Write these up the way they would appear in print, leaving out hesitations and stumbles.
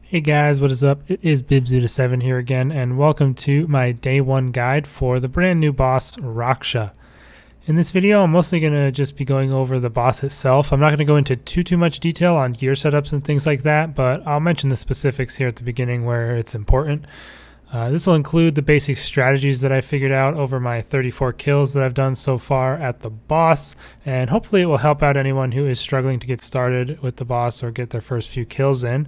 Hey guys, what is up? It is Bibzuda7 here again, and welcome to my day one guide for the brand new boss, Raksha. In this video, I'm mostly going to just be going over the boss itself. I'm not going to go into too much detail on gear setups and things like that, but I'll mention the specifics here at the beginning where it's important. This will include the basic strategies that I figured out over my 34 kills that I've done so far at the boss, and hopefully it will help out anyone who is struggling to get started with the boss or get their first few kills in.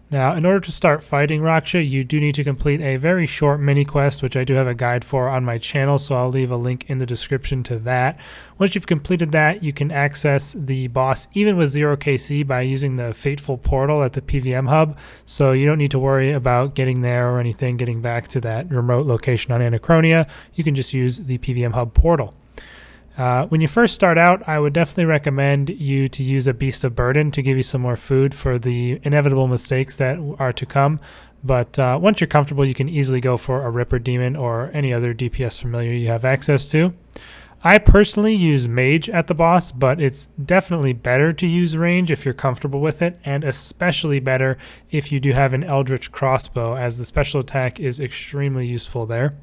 Now, in order to start fighting Raksha, you do need to complete a very short mini quest, which I do have a guide for on my channel, so I'll leave a link in the description to that. Once you've completed that, you can access the boss even with 0 KC by using the Fateful Portal at the PVM hub, so you don't need to worry about getting there or anything, getting back to that remote location on Anachronia. You can just use the PVM hub portal. When you first start out, I would definitely recommend you to use a Beast of Burden to give you some more food for the inevitable mistakes that are to come. But once you're comfortable, you can easily go for a Ripper Demon or any other DPS familiar you have access to. I personally use Mage at the boss, but it's definitely better to use Range if you're comfortable with it, and especially better if you do have an Eldritch Crossbow, as the special attack is extremely useful there.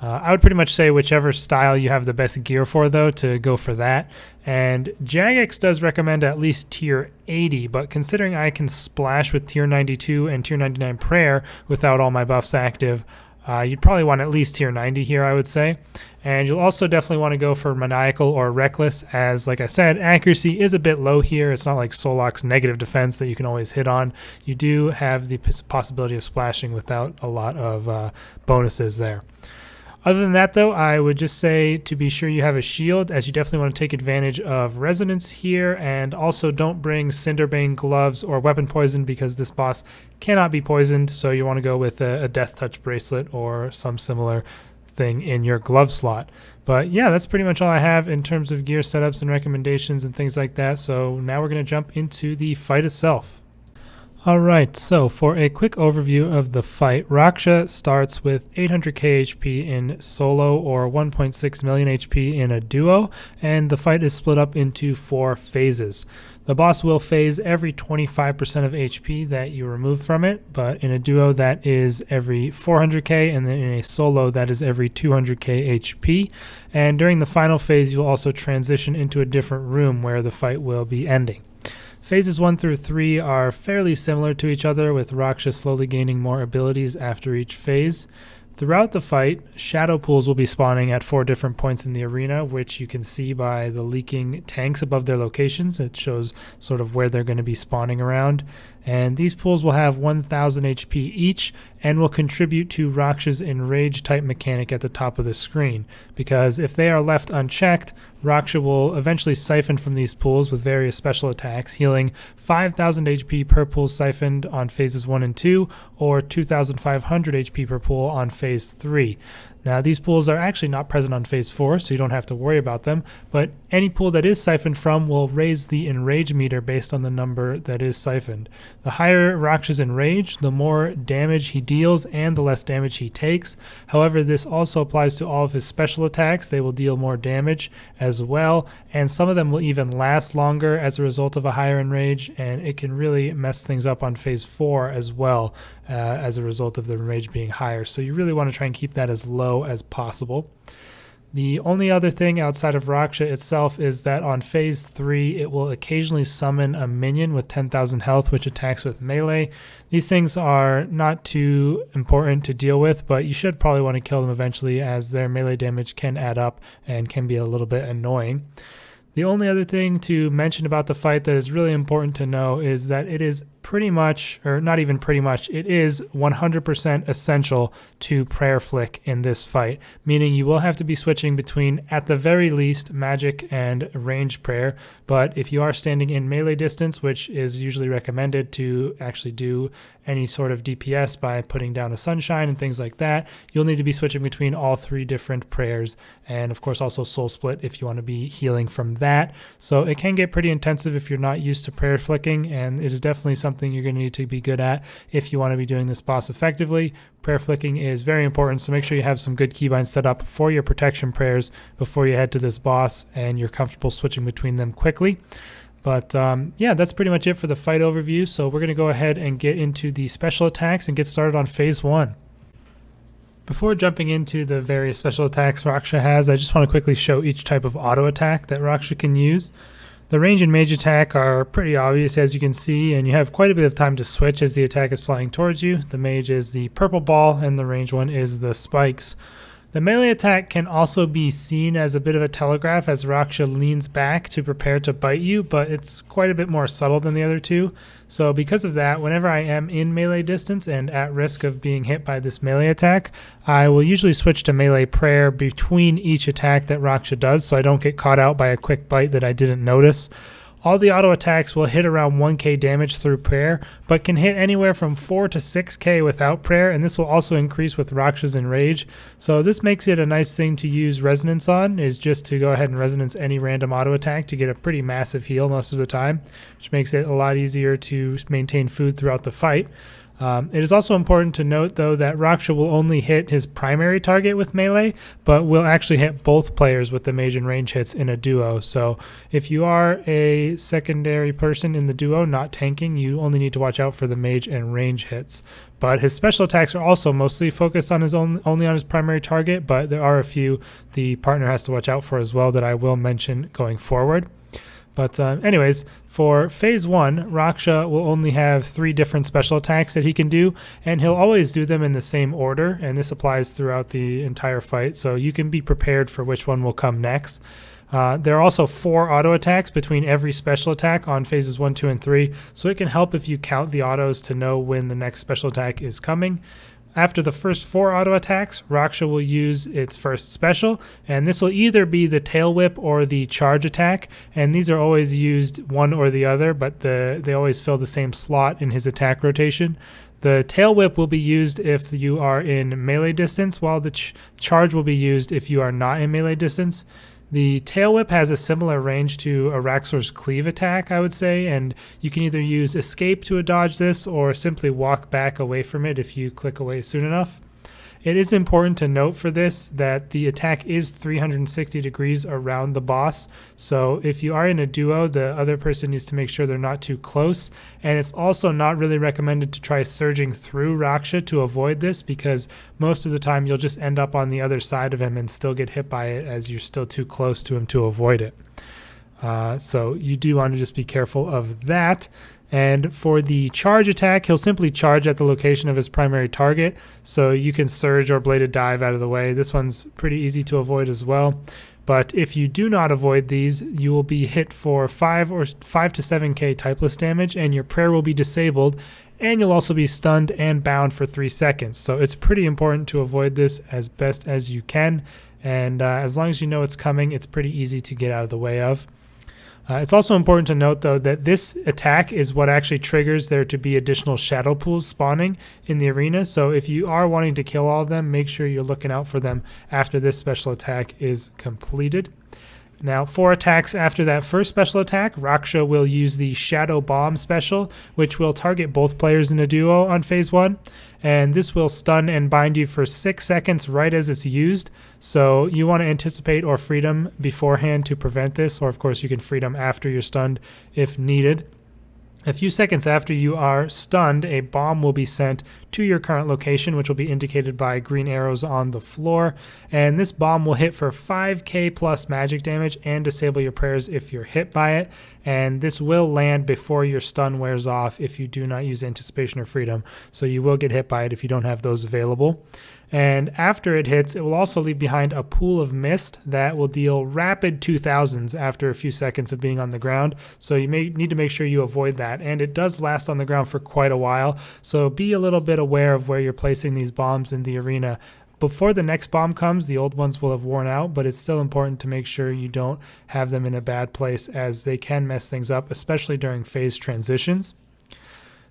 I would pretty much say whichever style you have the best gear for, though, to go for that. And Jagex does recommend at least tier 80, but considering I can splash with tier 92 and tier 99 prayer without all my buffs active, you'd probably want at least tier 90 here, I would say. And you'll also definitely want to go for Maniacal or Reckless, as, like I said, accuracy is a bit low here. It's not like Solok's negative defense that you can always hit on. You do have the possibility of splashing without a lot of bonuses there. Other than that, though, I would just say to be sure you have a shield, as you definitely want to take advantage of resonance here, and also don't bring Cinderbane gloves or weapon poison because this boss cannot be poisoned, so you want to go with a Death Touch bracelet or some similar thing in your glove slot. But yeah, that's pretty much all I have in terms of gear setups and recommendations and things like that, so now we're going to jump into the fight itself. Alright, so for a quick overview of the fight, Raksha starts with 800k HP in solo or 1.6 million HP in a duo, and the fight is split up into 4 phases. The boss will phase every 25% of HP that you remove from it, but in a duo that is every 400k, and then in a solo that is every 200k HP. And during the final phase, you'll also transition into a different room where the fight will be ending. Phases 1 through 3 are fairly similar to each other, with Raksha slowly gaining more abilities after each phase. Throughout the fight, shadow pools will be spawning at 4 different points in the arena, which you can see by the leaking tanks above their locations. It shows sort of where they're going to be spawning around. And these pools will have 1000 HP each and will contribute to Raksha's Enrage type mechanic at the top of the screen, because if they are left unchecked, Raksha will eventually siphon from these pools with various special attacks, healing 5000 HP per pool siphoned on phases 1 and 2, or 2500 HP per pool on phase 3. Now, these pools are actually not present on phase 4, so you don't have to worry about them, but any pool that is siphoned from will raise the enrage meter based on the number that is siphoned. The higher Raksha's enrage, the more damage he deals and the less damage he takes. However, this also applies to all of his special attacks. They will deal more damage as well, and some of them will even last longer as a result of a higher enrage, and it can really mess things up on phase 4 as well, as a result of the enrage being higher. So you really want to try and keep that as low as possible. The only other thing outside of Raksha itself is that on phase 3 it will occasionally summon a minion with 10,000 health which attacks with melee. These things are not too important to deal with, but you should probably want to kill them eventually, as their melee damage can add up and can be a little bit annoying. The only other thing to mention about the fight that is really important to know is that it is pretty much, or not even pretty much, it is 100% essential to prayer flick in this fight, meaning you will have to be switching between, at the very least, magic and range prayer, but if you are standing in melee distance, which is usually recommended to actually do any sort of DPS by putting down a sunshine and things like that, you'll need to be switching between all 3 different prayers, and of course also soul split if you want to be healing from that. So it can get pretty intensive if you're not used to prayer flicking, and it is definitely something you're going to need to be good at if you want to be doing this boss effectively. Prayer flicking is very important, so make sure you have some good keybinds set up for your protection prayers before you head to this boss and you're comfortable switching between them quickly. But yeah, that's pretty much it for the fight overview. So we're going to go ahead and get into the special attacks and get started on phase 1. Before jumping into the various special attacks Raksha has, I just want to quickly show each type of auto attack that Raksha can use. The range and mage attack are pretty obvious, as you can see, and you have quite a bit of time to switch as the attack is flying towards you. The mage is the purple ball and the range one is the spikes. The melee attack can also be seen as a bit of a telegraph as Raksha leans back to prepare to bite you, but it's quite a bit more subtle than the other two. So because of that, whenever I am in melee distance and at risk of being hit by this melee attack, I will usually switch to melee prayer between each attack that Raksha does so I don't get caught out by a quick bite that I didn't notice. All the auto attacks will hit around 1k damage through prayer, but can hit anywhere from 4 to 6k without prayer, and this will also increase with Raksha's Enrage. So this makes it a nice thing to use Resonance on, is just to go ahead and Resonance any random auto attack to get a pretty massive heal most of the time, which makes it a lot easier to maintain food throughout the fight. It is also important to note, though, that Raksha will only hit his primary target with melee, but will actually hit both players with the mage and range hits in a duo. So if you are a secondary person in the duo not tanking, you only need to watch out for the mage and range hits. But his special attacks are also mostly focused on only on his primary target, but there are a few the partner has to watch out for as well that I will mention going forward. But anyways, for phase 1, Raksha will only have 3 different special attacks that he can do, and he'll always do them in the same order, and this applies throughout the entire fight, so you can be prepared for which one will come next. There are also 4 auto attacks between every special attack on phases 1, 2, and 3, so it can help if you count the autos to know when the next special attack is coming. After the first 4 auto attacks, Raksha will use its first special, and this will either be the tail whip or the charge attack, and these are always used one or the other, but they always fill the same slot in his attack rotation. The tail whip will be used if you are in melee distance, while the charge will be used if you are not in melee distance. The tail whip has a similar range to Araxor's cleave attack, I would say, and you can either use escape to dodge this or simply walk back away from it if you click away soon enough. It is important to note for this that the attack is 360 degrees around the boss, so if you are in a duo, the other person needs to make sure they're not too close, and it's also not really recommended to try surging through Raksha to avoid this, because most of the time you'll just end up on the other side of him and still get hit by it as you're still too close to him to avoid it. So you do want to just be careful of that. And for the charge attack, he'll simply charge at the location of his primary target, so you can surge or bladed dive out of the way. This one's pretty easy to avoid as well. But if you do not avoid these, you will be hit for 5 to 7k typeless damage, and your prayer will be disabled, and you'll also be stunned and bound for 3 seconds. So it's pretty important to avoid this as best as you can, and as long as you know it's coming, it's pretty easy to get out of the way of. It's also important to note, though, that this attack is what actually triggers there to be additional shadow pools spawning in the arena. So if you are wanting to kill all of them, make sure you're looking out for them after this special attack is completed. Now, 4 attacks after that first special attack, Raksha will use the Shadow Bomb special, which will target both players in a duo on phase 1, and this will stun and bind you for 6 seconds right as it's used, so you want to anticipate or freedom beforehand to prevent this, or of course you can freedom after you're stunned if needed. A few seconds after you are stunned, a bomb will be sent to your current location, which will be indicated by green arrows on the floor. And this bomb will hit for 5k plus magic damage and disable your prayers if you're hit by it. And this will land before your stun wears off if you do not use anticipation or freedom. So you will get hit by it if you don't have those available. And after it hits, it will also leave behind a pool of mist that will deal rapid 2000s after a few seconds of being on the ground. So you may need to make sure you avoid that. And it does last on the ground for quite a while. So be a little bit aware of where you're placing these bombs in the arena. Before the next bomb comes, the old ones will have worn out, but it's still important to make sure you don't have them in a bad place, as they can mess things up, especially during phase transitions.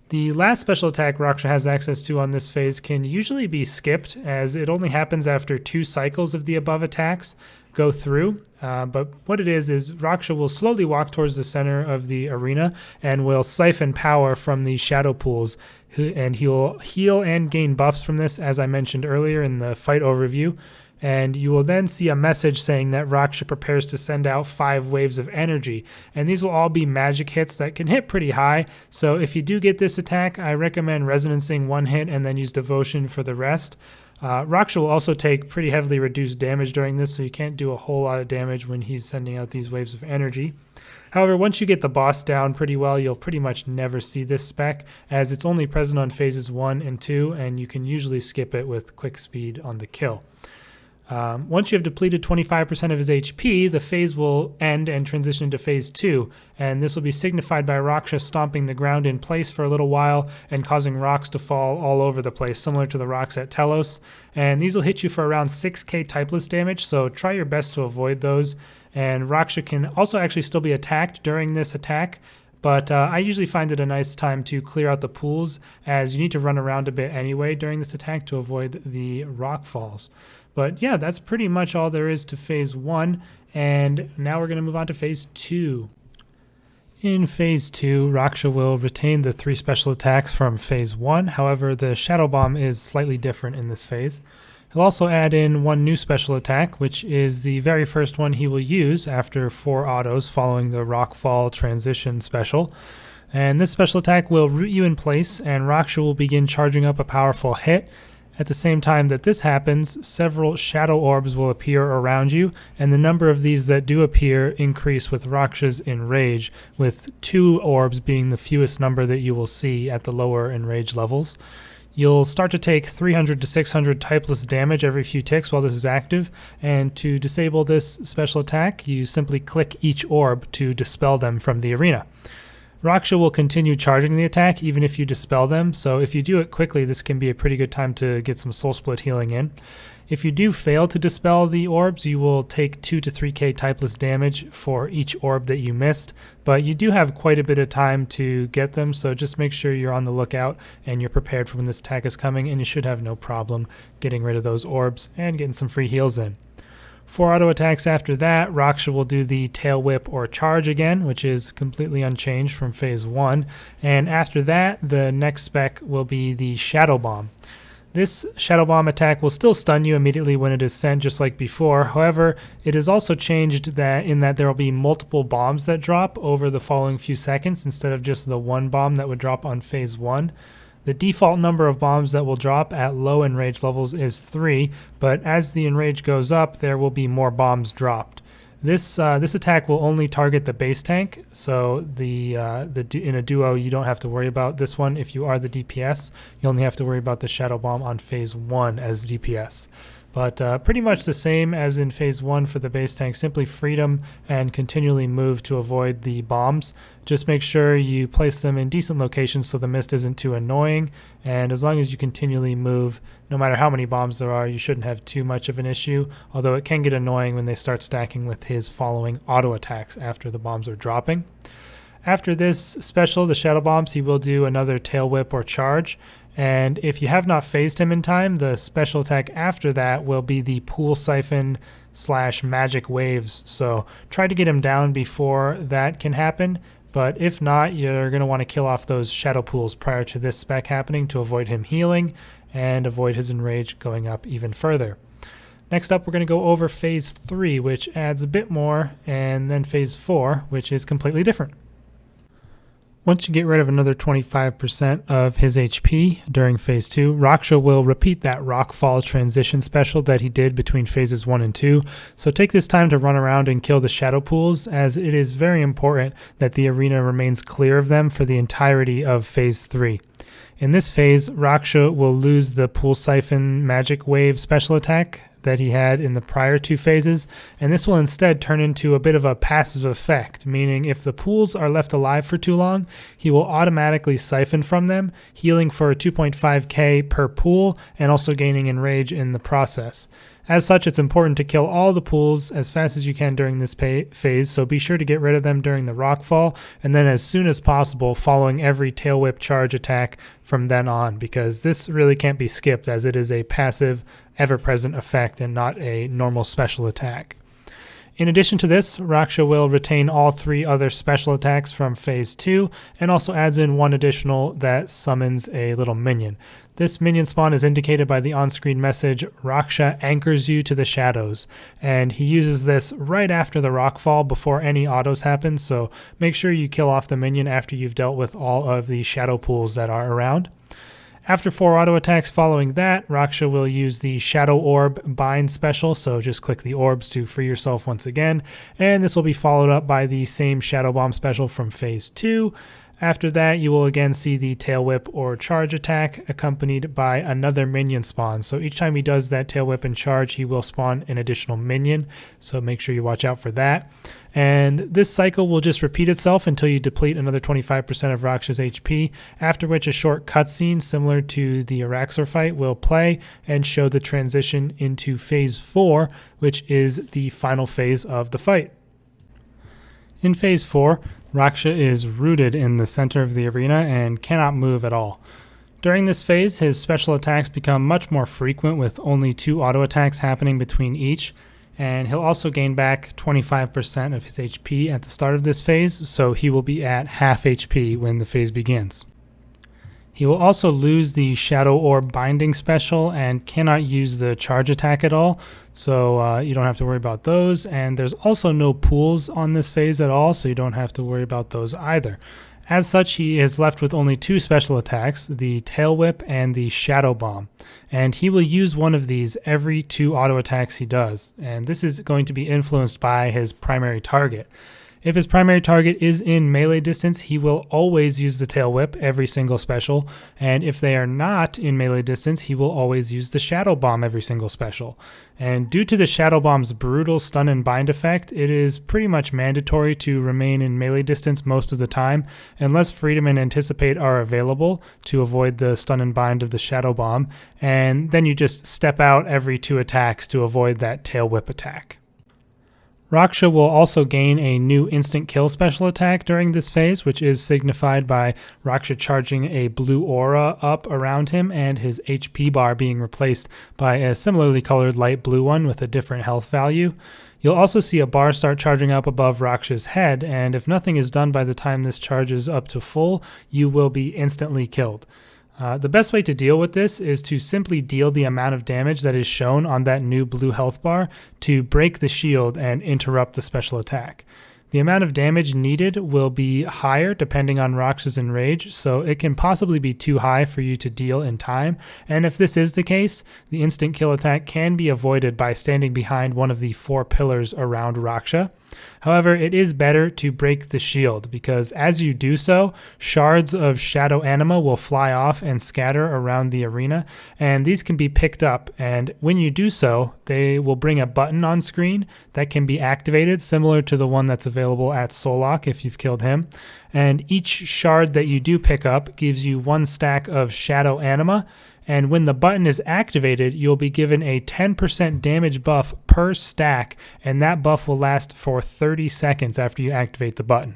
The last special attack Raksha has access to on this phase can usually be skipped, as it only happens after 2 cycles of the above attacks go through. But what it is Raksha will slowly walk towards the center of the arena and will siphon power from the shadow pools, and he will heal and gain buffs from this, as I mentioned earlier in the fight overview. and you will then see a message saying that Raksha prepares to send out 5 waves of energy, and these will all be magic hits that can hit pretty high. So if you do get this attack, I recommend resonancing 1 hit and then use devotion for the rest. Raksha will also take pretty heavily reduced damage during this, so you can't do a whole lot of damage when he's sending out these waves of energy. However, once you get the boss down pretty well, you'll pretty much never see this spec, as it's only present on phases 1 and 2, and you can usually skip it with quick speed on the kill. Once you have depleted 25% of his HP, the phase will end and transition into phase 2, and this will be signified by Raksha stomping the ground in place for a little while and causing rocks to fall all over the place, similar to the rocks at Telos. And these will hit you for around 6k typeless damage, so try your best to avoid those. And Raksha can also actually still be attacked during this attack, but I usually find it a nice time to clear out the pools, as you need to run around a bit anyway during this attack to avoid the rock falls. But yeah, that's pretty much all there is to phase 1, and now we're going to move on to phase 2. In phase 2, Raksha will retain the 3 special attacks from phase 1, however the Shadow Bomb is slightly different in this phase. He'll also add in 1 new special attack, which is the very first one he will use after 4 autos following the Rockfall transition special. And this special attack will root you in place, and Raksha will begin charging up a powerful hit. At the same time that this happens, several shadow orbs will appear around you, and the number of these that do appear increase with Raksha's Enrage, with 2 orbs being the fewest number that you will see at the lower Enrage levels. You'll start to take 300 to 600 typeless damage every few ticks while this is active, and to disable this special attack, you simply click each orb to dispel them from the arena. Raksha will continue charging the attack even if you dispel them, so if you do it quickly, this can be a pretty good time to get some soul split healing in. If you do fail to dispel the orbs, you will take 2 to 3k typeless damage for each orb that you missed, but you do have quite a bit of time to get them, so just make sure you're on the lookout and you're prepared for when this attack is coming, and you should have no problem getting rid of those orbs and getting some free heals in. 4 auto attacks after that, Raksha will do the Tail Whip or Charge again, which is completely unchanged from phase 1, and after that, the next spec will be the Shadow Bomb. This Shadow Bomb attack will still stun you immediately when it is sent, just like before. However, it is also changed in that there will be multiple bombs that drop over the following few seconds instead of just the 1 bomb that would drop on phase 1. The default number of bombs that will drop at low Enrage levels is 3, but as the Enrage goes up, there will be more bombs dropped. This attack will only target the base tank, so in a duo you don't have to worry about this one. If you are the DPS, you only have to worry about the Shadow Bomb on phase 1 as DPS. But pretty much the same as in phase 1 for the base tank, simply freedom and continually move to avoid the bombs. Just make sure you place them in decent locations so the mist isn't too annoying, and as long as you continually move, no matter how many bombs there are, you shouldn't have too much of an issue, although it can get annoying when they start stacking with his following auto attacks after the bombs are dropping. After this special, the Shadow Bombs, he will do another Tail Whip or Charge, and if you have not phased him in time, the special attack after that will be the Pool Siphon / Magic Waves, so try to get him down before that can happen, but if not, you're going to want to kill off those shadow pools prior to this spec happening to avoid him healing and avoid his Enrage going up even further. Next up, we're going to go over phase 3, which adds a bit more, and then phase 4, which is completely different. Once you get rid of another 25% of his HP during phase 2, Raksha will repeat that Rockfall transition special that he did between phases 1 and 2, so take this time to run around and kill the shadow pools, as it is very important that the arena remains clear of them for the entirety of phase 3. In this phase, Raksha will lose the Pool Siphon Magic Wave special attack that he had in the prior 2 phases, and this will instead turn into a bit of a passive effect, meaning if the pools are left alive for too long, he will automatically siphon from them, healing for 2.5k per pool and also gaining Enrage in the process. As such, it's important to kill all the pools as fast as you can during this phase, so be sure to get rid of them during the Rockfall, and then as soon as possible following every Tail Whip Charge attack from then on, because this really can't be skipped as it is a passive, ever-present effect and not a normal special attack. In addition to this, Raksha will retain all 3 other special attacks from Phase 2 and also adds in one additional that summons a little minion. This minion spawn is indicated by the on-screen message, Raksha anchors you to the shadows, and he uses this right after the rockfall before any autos happen, so make sure you kill off the minion after you've dealt with all of the shadow pools that are around. After 4 auto attacks following that, Raksha will use the Shadow Orb Bind special, so just click the orbs to free yourself once again, and this will be followed up by the same Shadow Bomb special from Phase 2. After that, you will again see the Tail Whip or Charge attack accompanied by another minion spawn. So each time he does that Tail Whip and Charge, he will spawn an additional minion, so make sure you watch out for that. And this cycle will just repeat itself until you deplete another 25% of Raksha's HP, after which a short cutscene similar to the Araxor fight will play and show the transition into Phase 4, which is the final phase of the fight. In Phase 4, Raksha is rooted in the center of the arena and cannot move at all. During this phase, his special attacks become much more frequent with only 2 auto attacks happening between each, and he'll also gain back 25% of his HP at the start of this phase, so he will be at half HP when the phase begins. He will also lose the Shadow Orb Binding special and cannot use the Charge attack at all, so you don't have to worry about those. And there's also no pools on this phase at all, so you don't have to worry about those either. As such, he is left with only 2 special attacks, the Tail Whip and the Shadow Bomb. And he will use one of these every 2 auto attacks he does, and this is going to be influenced by his primary target. If his primary target is in melee distance, he will always use the Tail Whip every single special, and if they are not in melee distance, he will always use the Shadow Bomb every single special. And due to the Shadow Bomb's brutal stun and bind effect, it is pretty much mandatory to remain in melee distance most of the time, unless Freedom and Anticipate are available to avoid the stun and bind of the Shadow Bomb, and then you just step out every 2 attacks to avoid that Tail Whip attack. Raksha will also gain a new instant kill special attack during this phase, which is signified by Raksha charging a blue aura up around him and his HP bar being replaced by a similarly colored light blue one with a different health value. You'll also see a bar start charging up above Raksha's head, and if nothing is done by the time this charges up to full, you will be instantly killed. The best way to deal with this is to simply deal the amount of damage that is shown on that new blue health bar to break the shield and interrupt the special attack. The amount of damage needed will be higher depending on Raksha's enrage, so it can possibly be too high for you to deal in time, and if this is the case, the instant kill attack can be avoided by standing behind one of the 4 pillars around Raksha. However, it is better to break the shield, because as you do so, shards of shadow anima will fly off and scatter around the arena, and these can be picked up, and when you do so, they will bring a button on screen that can be activated, similar to the one that's available at Solok if you've killed him. And each shard that you do pick up gives you 1 stack of shadow anima, and when the button is activated, you'll be given a 10% damage buff per stack, and that buff will last for 30 seconds after you activate the button.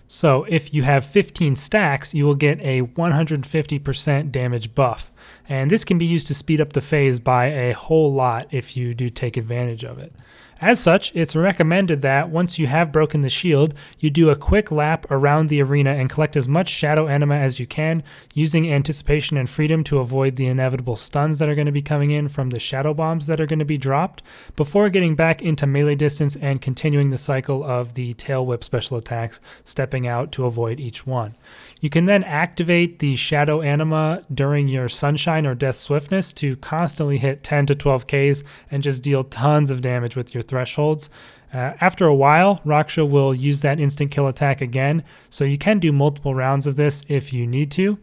So if you have 15 stacks, you will get a 150% damage buff, and this can be used to speed up the phase by a whole lot if you do take advantage of it. As such, it's recommended that once you have broken the shield, you do a quick lap around the arena and collect as much shadow anima as you can, using anticipation and freedom to avoid the inevitable stuns that are going to be coming in from the shadow bombs that are going to be dropped, before getting back into melee distance and continuing the cycle of the tail whip special attacks, stepping out to avoid each one. You can then activate the shadow anima during your sunshine or death swiftness to constantly hit 10 to 12 Ks and just deal tons of damage with your thresholds. After a while, Raksha will use that instant kill attack again, so you can do multiple rounds of this if you need to.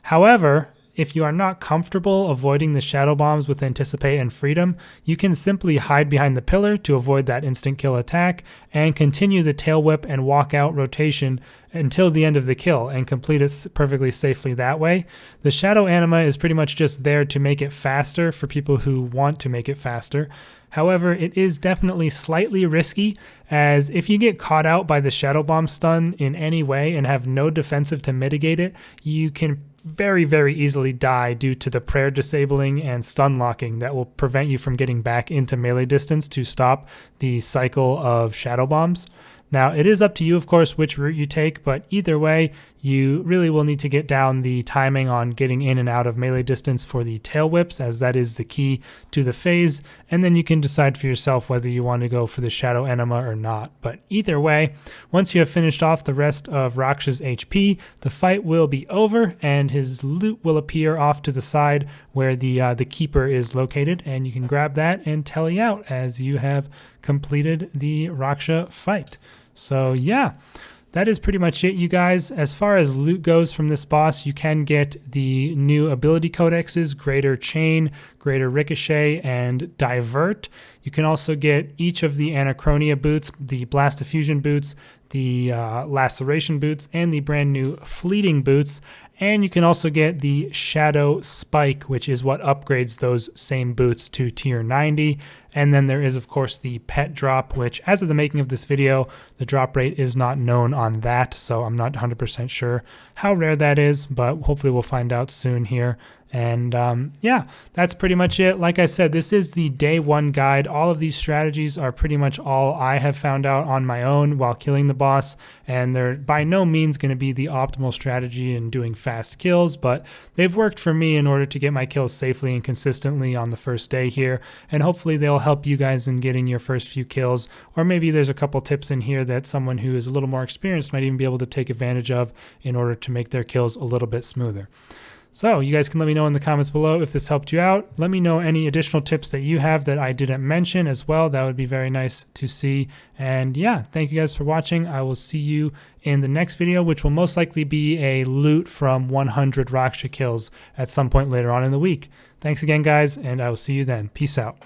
However, if you are not comfortable avoiding the shadow bombs with Anticipate and Freedom, you can simply hide behind the pillar to avoid that instant kill attack and continue the tail whip and walk out rotation until the end of the kill and complete it perfectly safely that way. The shadow anima is pretty much just there to make it faster for people who want to make it faster. However, it is definitely slightly risky, as if you get caught out by the shadow bomb stun in any way and have no defensive to mitigate it, you can very, very easily die due to the prayer disabling and stun locking that will prevent you from getting back into melee distance to stop the cycle of shadow bombs. Now, it is up to you, of course, which route you take, but either way, you really will need to get down the timing on getting in and out of melee distance for the tail whips, as that is the key to the phase, and then you can decide for yourself whether you want to go for the Shadow Enema or not. But either way, once you have finished off the rest of Raksha's HP, the fight will be over, and his loot will appear off to the side where the Keeper is located, and you can grab that and tally out as you have completed the Raksha fight. So yeah, that is pretty much it, you guys. As far as loot goes from this boss, you can get the new ability codexes, Greater Chain, Greater Ricochet, and Divert. You can also get each of the Anachronia boots, the Blast Diffusion boots, the Laceration boots, and the brand new Fleeting boots. And you can also get the Shadow Spike, which is what upgrades those same boots to tier 90. And then there is, of course, the pet drop, which as of the making of this video, the drop rate is not known on that. So I'm not 100% sure how rare that is, but hopefully we'll find out soon here. And yeah, that's pretty much it. Like I said, this is the day one guide. All of these strategies are pretty much all I have found out on my own while killing the boss, and they're by no means going to be the optimal strategy in doing fast kills, but they've worked for me in order to get my kills safely and consistently on the first day here, and hopefully they'll help you guys in getting your first few kills, or maybe there's a couple tips in here that someone who is a little more experienced might even be able to take advantage of in order to make their kills a little bit smoother. So you guys can let me know in the comments below if this helped you out. Let me know any additional tips that you have that I didn't mention as well. That would be very nice to see. And yeah, thank you guys for watching. I will see you in the next video, which will most likely be a loot from 100 Raksha kills at some point later on in the week. Thanks again, guys, and I will see you then. Peace out.